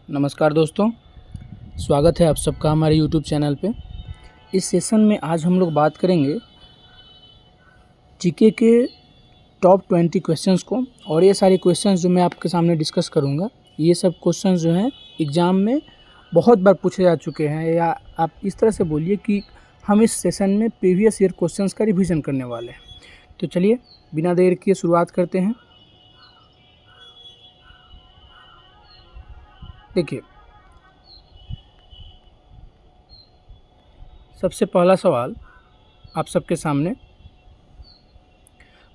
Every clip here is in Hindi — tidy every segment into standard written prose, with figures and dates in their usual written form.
नमस्कार दोस्तों, स्वागत है आप सबका हमारे यूट्यूब चैनल पे। इस सेशन में आज हम लोग बात करेंगे जीके के टॉप 20 क्वेश्चंस को। और ये सारे क्वेश्चंस जो मैं आपके सामने डिस्कस करूँगा, ये सब क्वेश्चंस जो हैं एग्ज़ाम में बहुत बार पूछे जा चुके हैं, या आप इस तरह से बोलिए कि हम इस सेशन में प्रीवियस ईयर क्वेश्चंस का रिविज़न करने वाले हैं। तो चलिए बिना देर किए शुरुआत करते हैं। देखिए, सबसे पहला सवाल आप सबके सामने,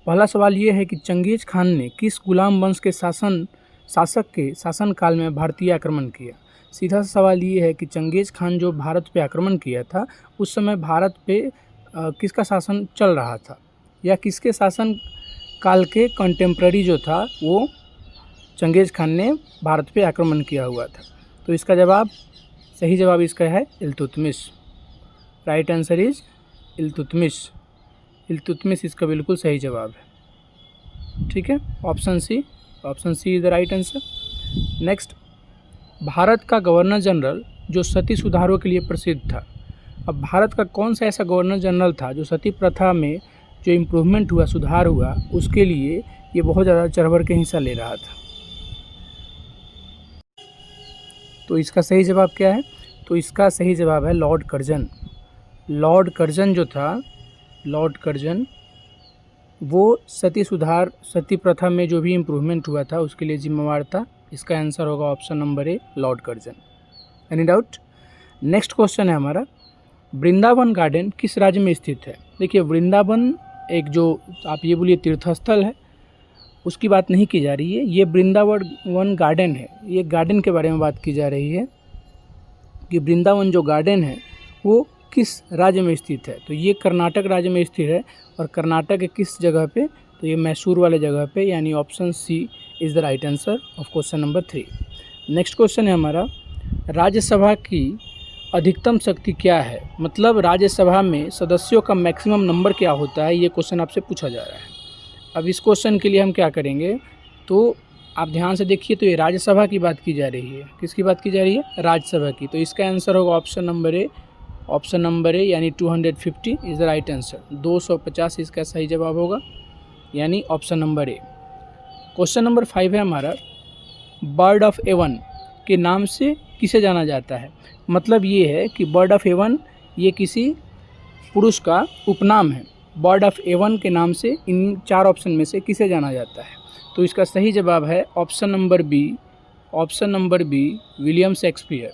पहला सवाल ये है कि चंगेज़ खान ने किस गुलाम वंश के शासक के शासनकाल में भारतीय आक्रमण किया। सीधा सा सवाल ये है कि चंगेज़ खान जो भारत पे आक्रमण किया था, उस समय भारत पे किसका शासन चल रहा था, या किसके शासन काल के कंटेम्प्रेरी जो था वो चंगेज़ खान ने भारत पे आक्रमण किया हुआ था। तो इसका जवाब, सही जवाब इसका है Iltutmish. Right answer is Iltutmish. Iltutmish इसका बिल्कुल सही जवाब है। ठीक है, option C is the right answer. Next, Bharat का गवर्नर जनरल जो सती सुधारों के लिए प्रसिद्ध था। अब भारत का कौन सा ऐसा गवर्नर जनरल था जो सती प्रथा में जो इम्प्रूवमेंट हुआ, सुधार हुआ, उसके लिए ये बहुत ज़्यादा चढ़ बढ़ के हिस्सा ले रहा था। तो इसका सही जवाब क्या है? तो इसका सही जवाब है लॉर्ड कर्जन। लॉर्ड कर्जन जो था, लॉर्ड कर्जन वो सती प्रथा में जो भी इम्प्रूवमेंट हुआ था उसके लिए जिम्मेवार था। इसका आंसर होगा ऑप्शन नंबर ए, Lord Curzon. Any doubt? Next question है हमारा, वृंदावन गार्डन किस राज्य में स्थित है। देखिए, वृंदावन एक जो आप ये बोलिए तीर्थस्थल है, उसकी बात नहीं की जा रही है। ये वृंदावन गार्डन है, ये गार्डन के बारे में बात की जा रही है कि वृंदावन जो गार्डन है वो किस राज्य में स्थित है। तो ये कर्नाटक राज्य में स्थित है, और कर्नाटक के किस जगह पे? तो ये मैसूर वाले जगह पे, यानी option C is the right answer of question number 3। Next question है हमारा, राज्यसभा की अधिकतम शक्ति क्या है। मतलब राज्यसभा में सदस्यों का मैक्सिमम नंबर क्या होता है, ये क्वेश्चन आपसे पूछा जा रहा है। अब इस क्वेश्चन के लिए हम क्या करेंगे, तो आप ध्यान से देखिए। तो ये राज्यसभा की बात की जा रही है। किसकी बात की जा रही है? राज्यसभा की। तो इसका आंसर होगा ऑप्शन नंबर ए, यानी 250 इज़ द राइट आंसर। 250 इसका सही जवाब होगा, यानी ऑप्शन नंबर ए। क्वेश्चन नंबर 5 है हमारा, बर्ड ऑफ एवन के नाम से किसे जाना जाता है। मतलब ये है कि बर्ड ऑफ एवन ये किसी पुरुष का उपनाम है। बर्ड ऑफ एवन के नाम से इन 4 ऑप्शन में से किसे जाना जाता है। तो इसका सही जवाब है option number B, William Shakespeare.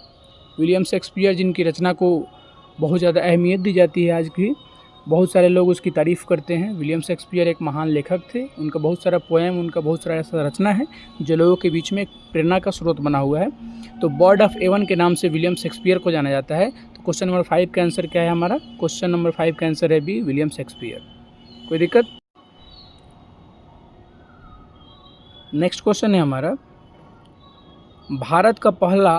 William Shakespeare जिनकी रचना को बहुत ज़्यादा अहमियत दी जाती है आज भी, बहुत सारे लोग उसकी तारीफ़ करते हैं। विलियम शेक्सपियर एक महान लेखक थे। उनका बहुत सारा पोएम, उनका बहुत सारा ऐसा रचना है जो लोगों के बीच में एक प्रेरणा का स्रोत बना हुआ है। तो बर्ड ऑफ एवन के नाम से विलियम शेक्सपियर को जाना जाता है। तो क्वेश्चन नंबर 5 का आंसर क्या है हमारा? क्वेश्चन नंबर 5 का आंसर है बी, विलियम शेक्सपियर। कोई दिक्कत? नेक्स्ट क्वेश्चन है हमारा, भारत का पहला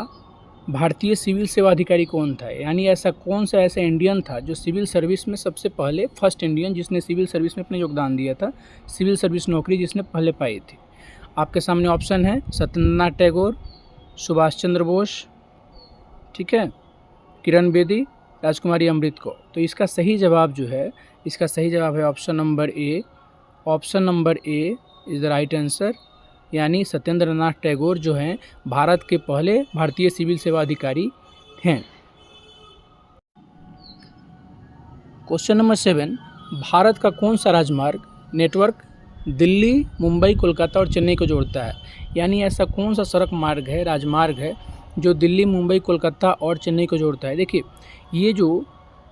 भारतीय सिविल सेवा अधिकारी कौन था। यानी ऐसा कौन सा ऐसा इंडियन था जो सिविल सर्विस में सबसे पहले, फर्स्ट इंडियन जिसने सिविल सर्विस में अपने योगदान दिया था, सिविल सर्विस नौकरी जिसने पहले पाई थी। आपके सामने ऑप्शन है सत्येंद्रनाथ टैगोर, सुभाष चंद्र बोस, ठीक है, किरण बेदी, राजकुमारी अमृत कौर। तो इसका सही जवाब जो है, इसका सही जवाब है option number A. Option number A is the right answer, यानी सत्येंद्रनाथ टैगोर जो हैं भारत के पहले भारतीय सिविल सेवा अधिकारी हैं। क्वेश्चन नंबर 7, भारत का कौन सा राजमार्ग नेटवर्क दिल्ली, मुंबई, कोलकाता और चेन्नई को जोड़ता है। यानी ऐसा कौन सा सड़क मार्ग है, राजमार्ग है, जो दिल्ली, मुंबई, कोलकाता और चेन्नई को जोड़ता है। देखिए, ये जो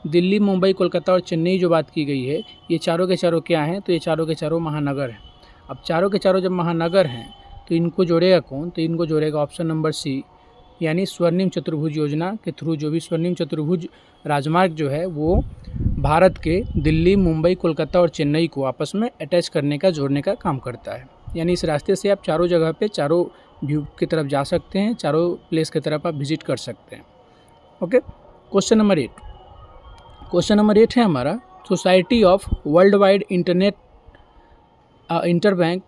दिल्ली, मुंबई, कोलकाता और चेन्नई जो बात की गई है, ये चारों के चारों क्या हैं? तो ये चारों के चारों महानगर हैं। अब चारों के चारों जब महानगर हैं तो इनको जोड़ेगा कौन? तो इनको जोड़ेगा ऑप्शन नंबर सी, यानी स्वर्णिम चतुर्भुज योजना के थ्रू जो भी स्वर्णिम चतुर्भुज राजमार्ग जो है वो भारत के दिल्ली, मुंबई, कोलकाता और चेन्नई को आपस में अटैच करने का, जोड़ने का काम करता है। यानी इस रास्ते से आप चारों जगह पे, चारों व्यू की तरफ जा सकते हैं, चारों प्लेस की तरफ आप विजिट कर सकते हैं। Okay, question number 8। Question number 8 है हमारा, society of world wide interbank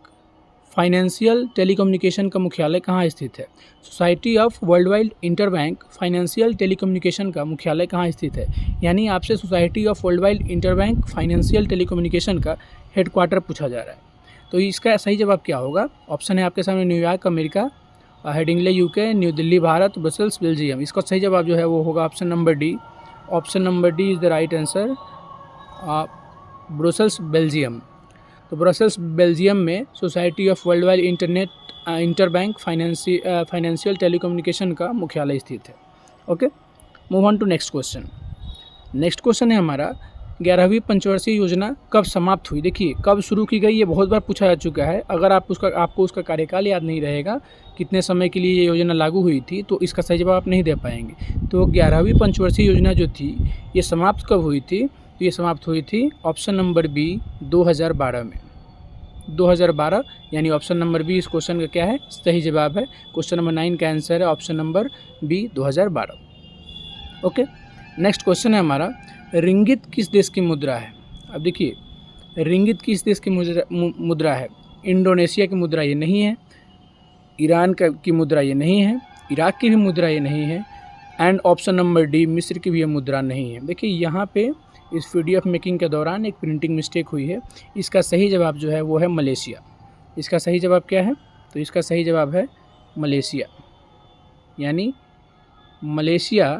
financial telecommunication का मुख्यालय कहाँ स्थित है? Society of world wide interbank financial telecommunication का मुख्यालय कहाँ स्थित है? यानी आपसे society of world wide interbank financial telecommunication का हेडक्वार्टर पूछा जा रहा है। तो इसका सही जवाब क्या होगा? ऑप्शन है आपके सामने New York America, Headingley UK, New Delhi Bharat, Brussels Belgium. इसका सही जवाब जो है वो होगा option number D. Option number D is the right answer, Brussels Belgium. तो ब्रसेल्स बेल्जियम में society of world wide interbank financial telecommunication का मुख्यालय स्थित है। Okay, move on to next question. Next question है हमारा 11वीं पंचवर्षीय योजना कब समाप्त हुई? देखिए, कब शुरू की गई ये बहुत बार पूछा जा चुका है। अगर आपको उसका कार्यकाल याद नहीं रहेगा, कितने समय के लिए ये योजना लागू हुई थी, तो इसका सही जवाब आप नहीं दे पाएंगे। तो 11वीं पंचवर्षीय योजना जो थी ये समाप्त कब हुई थी? तो ये समाप्त हुई थी ऑप्शन नंबर बी 2012 में। 2012 यानी ऑप्शन नंबर बी इस क्वेश्चन का क्या है? सही जवाब है। क्वेश्चन नंबर 9 का आंसर है option number B 2012। Okay, next question है हमारा रिंगित किस देश की मुद्रा है? अब देखिए, रिंगित किस देश की मुद्रा है? इंडोनेशिया की मुद्रा ये नहीं है, ईरान की मुद्रा ये नहीं है, इराक की भी मुद्रा ये नहीं है, एंड ऑप्शन नंबर डी मिस्र की भी ये मुद्रा नहीं है। देखिए, यहाँ पे इस PDF मेकिंग के दौरान एक प्रिंटिंग मिस्टेक हुई है। इसका सही जवाब जो है वो है मलेशिया। इसका सही जवाब क्या है? तो इसका सही जवाब है मलेशिया। यानी मलेशिया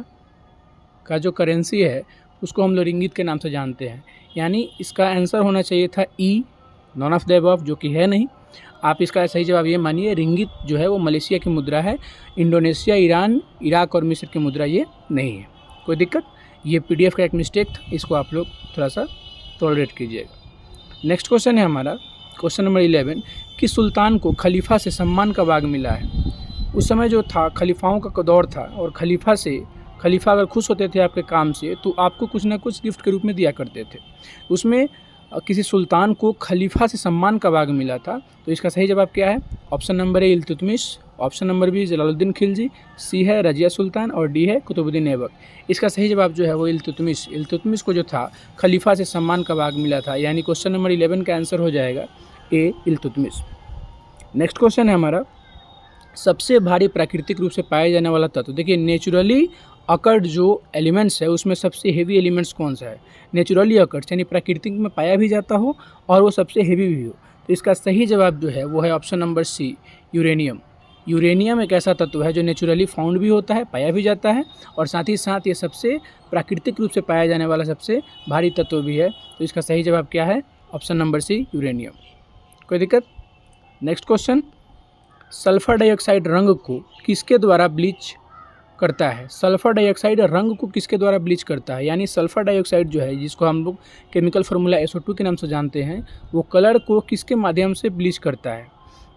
का जो करेंसी है उसको हम लोग रिंगित के नाम से जानते हैं। यानी इसका आंसर होना चाहिए था ई, नॉन ऑफ द अबव, जो कि है नहीं। आप इसका सही जवाब ये मानिए, रिंगित जो है वो मलेशिया की मुद्रा है। इंडोनेशिया, ईरान, इराक और मिस्र की मुद्रा ये नहीं है। कोई दिक्कत? ये PDF का एक मिस्टेक था, इसको आप लोग थोड़ा सा टॉलरेट कीजिएगा। नेक्स्ट क्वेश्चन है हमारा क्वेश्चन नंबर 11 कि सुल्तान को खलीफा से सम्मान का भाग मिला है? उस समय जो था खलीफाओं का दौर था, और खलीफा अगर खुश होते थे आपके काम से तो आपको कुछ ना कुछ गिफ्ट के रूप में दिया करते थे। उसमें किसी सुल्तान को खलीफा से सम्मान का भाग मिला था। तो इसका सही जवाब क्या है? Option number A Iltutmish, option number B Jalaluddin Khilji, C है रजिया सुल्तान और डी है कुतुबुद्दीन ऐबक। इसका सही जवाब जो है वो इल्तुतमिश को जो था खलीफा से सम्मान का भाग मिला था। यानी क्वेश्चन नंबर 11 का आंसर हो जाएगा ए इल्तुतमिश। नेक्स्ट क्वेश्चन है हमारा सबसे भारी प्राकृतिक रूप से पाए जाने वाला तत्व। देखिए, नेचुरली अकर्ड जो एलिमेंट्स है उसमें सबसे हेवी एलिमेंट्स कौन सा है? नेचुरली अकर्ड यानी प्राकृतिक में पाया भी जाता हो और वो सबसे हेवी भी हो। तो इसका सही जवाब जो है वो है option number C, uranium. Uranium एक ऐसा तत्व है जो नेचुरली फाउंड भी होता है, पाया भी जाता है, और साथ ही साथ ये सबसे प्राकृतिक रूप से पाया जाने वाला सबसे भारी तत्व भी है। तो इसका सही जवाब क्या है? Option number C, uranium. कोई दिक्कत? नेक्स्ट क्वेश्चन, सल्फर डाइऑक्साइड रंग को किसके द्वारा ब्लीच करता है? सल्फर डाइऑक्साइड रंग को किसके द्वारा ब्लीच करता है? यानी सल्फर डाइऑक्साइड जो है, जिसको हम लोग केमिकल फार्मूला SO2 के नाम से जानते हैं, वो कलर को किसके माध्यम से ब्लीच करता है?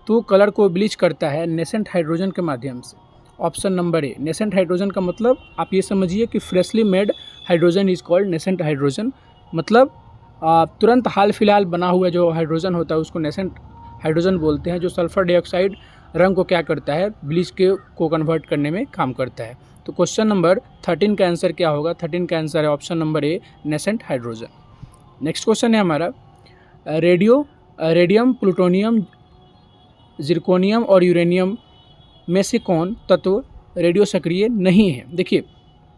तो कलर को ब्लीच करता है नेसेंट हाइड्रोजन के माध्यम से। ऑप्शन नंबर ए। नेसेंट हाइड्रोजन का मतलब आप ये समझिए कि freshly made hydrogen is called nascent hydrogen. मतलब तुरंत हाल फिलहाल बना हुआ जो हाइड्रोजन होता है उसको नेसेंट हाइड्रोजन बोलते हैं, जो सल्फर डाइऑक्साइड रंग को क्या करता है? ब्लीच को कन्वर्ट करने में काम करता है। तो क्वेश्चन नंबर 13 का आंसर क्या होगा? 13 का आंसर है ऑप्शन नंबर ए, नेसेंट हाइड्रोजन। नेक्स्ट क्वेश्चन है हमारा रेडियम, प्लूटोनियम, जिरकोनियम और यूरेनियम में से कौन तत्व रेडियो सक्रिय नहीं है? देखिए,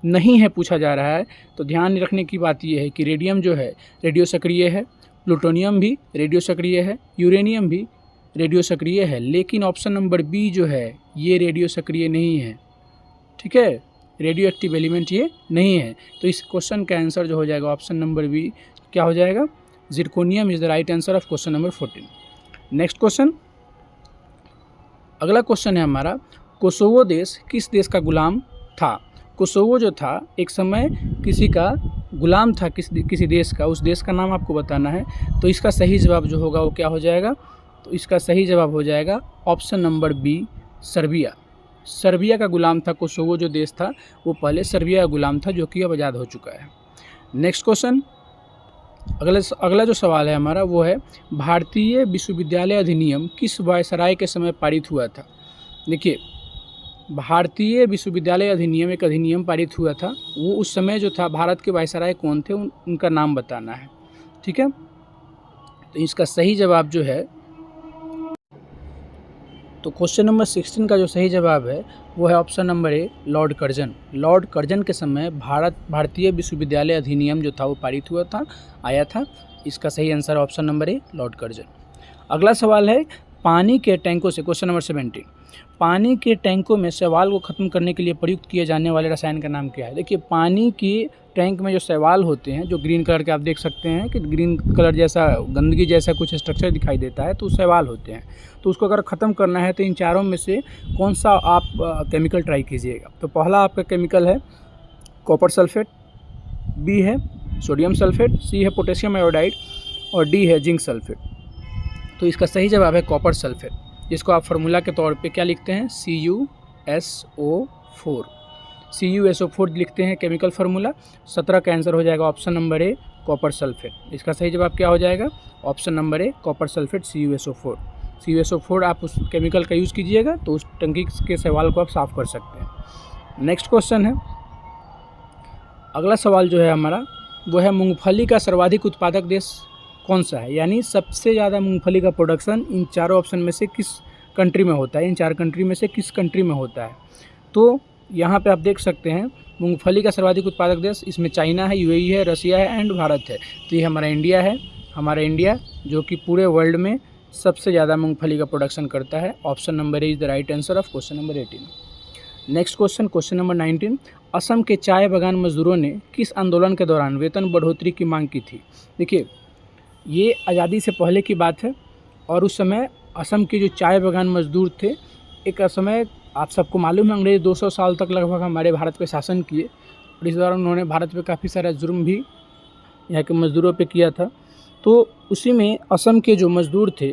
नहीं है पूछा जा रहा है, तो ध्यान रखने की बात यह है कि रेडियम जो है रेडियो सक्रिय है, प्लूटोनियम भी रेडियो सक्रिय है, यूरेनियम भी रेडियो सक्रिय है, लेकिन ऑप्शन नंबर बी जो है ये रेडियो सक्रिय नहीं है। ठीक है, रेडियो एक्टिव एलिमेंट ये नहीं है। तो इस क्वेश्चन का आंसर जो हो जाएगा ऑप्शन नंबर बी, क्या हो जाएगा? Zirconium is the right answer of question number 14। Next question, अगला क्वेश्चन है हमारा कोसोवो देश किस देश का गुलाम था? कोसोवो जो था एक समय किसी का गुलाम था, किसी देश का, उस देश का नाम आपको बताना है। तो इसका सही जवाब जो होगा वो क्या हो जाएगा? तो इसका सही जवाब हो जाएगा option number B, Serbia. Serbia का गुलाम था कोसोवो जो देश था, वो पहले सर्बिया का गुलाम था, जो कि अब आज़ाद हो चुका है। नेक्स्ट क्वेश्चन, अगला जो सवाल है हमारा वो है भारतीय विश्वविद्यालय अधिनियम किस वायसराय के समय पारित हुआ था? देखिए, भारतीय विश्वविद्यालय अधिनियम एक अधिनियम पारित हुआ था, वो उस समय जो था भारत के वायसराय कौन थे उनका नाम बताना है। ठीक है, तो इसका सही जवाब जो है तो क्वेश्चन नंबर 16 का जो सही जवाब है वो है ऑप्शन नंबर ए, लॉर्ड कर्जन। लॉर्ड कर्जन के समय भारतीय विश्वविद्यालय अधिनियम जो था वो पारित हुआ था, आया था। इसका सही आंसर ऑप्शन नंबर ए, लॉर्ड कर्जन। अगला सवाल है, पानी के टैंकों से, क्वेश्चन नंबर 17, पानी के टैंकों में शैवाल को ख़त्म करने के लिए प्रयुक्त किए जाने वाले रसायन का नाम क्या है? देखिए, पानी के टैंक में जो शैवाल होते हैं, जो ग्रीन कलर के आप देख सकते हैं कि ग्रीन कलर जैसा गंदगी जैसा कुछ स्ट्रक्चर दिखाई देता है, तो शैवाल होते हैं। तो उसको अगर ख़त्म करना है तो इन चारों में से कौन सा आप केमिकल ट्राई कीजिएगा? तो पहला आपका केमिकल है कॉपर सल्फेट, बी है सोडियम सल्फेट, सी है पोटेशियम आयोडाइड और डी है जिंक सल्फेट। तो इसका सही जवाब है कॉपर सल्फेट, जिसको आप फार्मूला के तौर पे क्या लिखते हैं? CuSO4। CuSO4 लिखते हैं केमिकल फार्मूला। 17 का आंसर हो जाएगा ऑप्शन नंबर ए, कॉपर सल्फेट। इसका सही जवाब क्या हो जाएगा? ऑप्शन नंबर ए, कॉपर सल्फेट, CuSO4। CuSO4 आप उस केमिकल का यूज़ कीजिएगा तो उस टंकी के शैवाल को आप साफ़ कर सकते हैं। नेक्स्ट क्वेश्चन है, अगला सवाल जो है हमारा वो है, मूंगफली का सर्वाधिक उत्पादक देश कौन सा है? यानी सबसे ज़्यादा मूंगफली का प्रोडक्शन इन चारों ऑप्शन में से किस कंट्री में होता है? इन 4 कंट्री में से किस कंट्री में होता है? तो यहाँ पे आप देख सकते हैं मूंगफली का सर्वाधिक उत्पादक देश, इसमें चाइना है, UAE है, रसिया है एंड भारत है। तो ये हमारा इंडिया है, हमारा इंडिया जो कि पूरे वर्ल्ड में सबसे ज़्यादा मूंगफली का प्रोडक्शन करता है। Option number A is the right answer of question number 18। Next question, question number 19, Assam के चाय बागान मजदूरों ने किस आंदोलन के दौरान वेतन बढ़ोतरी की मांग की थी? देखिए, ये आज़ादी से पहले की बात है और उस समय असम के जो चाय बागान मजदूर थे, एक समय आप सबको मालूम है अंग्रेज 200 साल तक लगभग हमारे भारत पे शासन किए और इस दौरान उन्होंने भारत पे काफ़ी सारा जुर्म भी यहाँ के मज़दूरों पे किया था। तो उसी में असम के जो मज़दूर थे,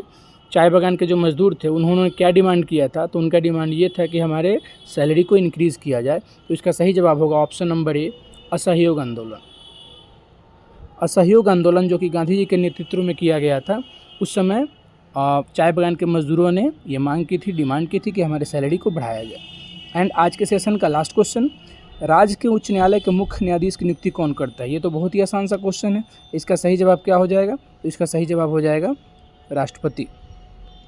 चाय बागान के जो मज़दूर थे, उन्होंने क्या डिमांड किया था? तो उनका डिमांड ये था कि हमारे सैलरी को इंक्रीज़ किया जाए। तो इसका सही जवाब होगा ऑप्शन नंबर ए, असहयोग आंदोलन। असहयोग आंदोलन जो कि गांधी जी के नेतृत्व में किया गया था, उस समय चाय बागान के मज़दूरों ने ये मांग की थी, डिमांड की थी कि हमारे सैलरी को बढ़ाया जाए। एंड आज के सेशन का लास्ट क्वेश्चन, राज्य के उच्च न्यायालय के मुख्य न्यायाधीश की नियुक्ति कौन करता है? ये तो बहुत ही आसान सा क्वेश्चन है। इसका सही जवाब क्या हो जाएगा? तो इसका सही जवाब हो जाएगा राष्ट्रपति।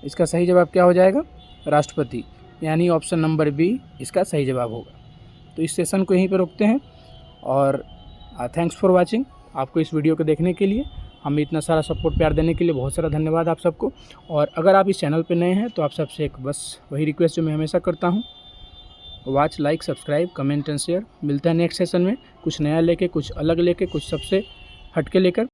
इसका सही जवाब क्या हो जाएगा? राष्ट्रपति, यानी ऑप्शन नंबर बी इसका सही जवाब होगा। तो इस सेशन को यहीं पर रोकते हैं और थैंक्स फॉर वाचिंग। आपको इस वीडियो को देखने के लिए, हमें इतना सारा सपोर्ट प्यार देने के लिए बहुत सारा धन्यवाद आप सबको। और अगर आप इस चैनल पे नए हैं तो आप सबसे एक बस वही रिक्वेस्ट जो मैं हमेशा करता हूँ, watch, like, subscribe, comment and share. मिलता है नेक्स्ट सेशन में कुछ नया लेके, कुछ अलग लेके, कुछ सबसे हटके लेकर।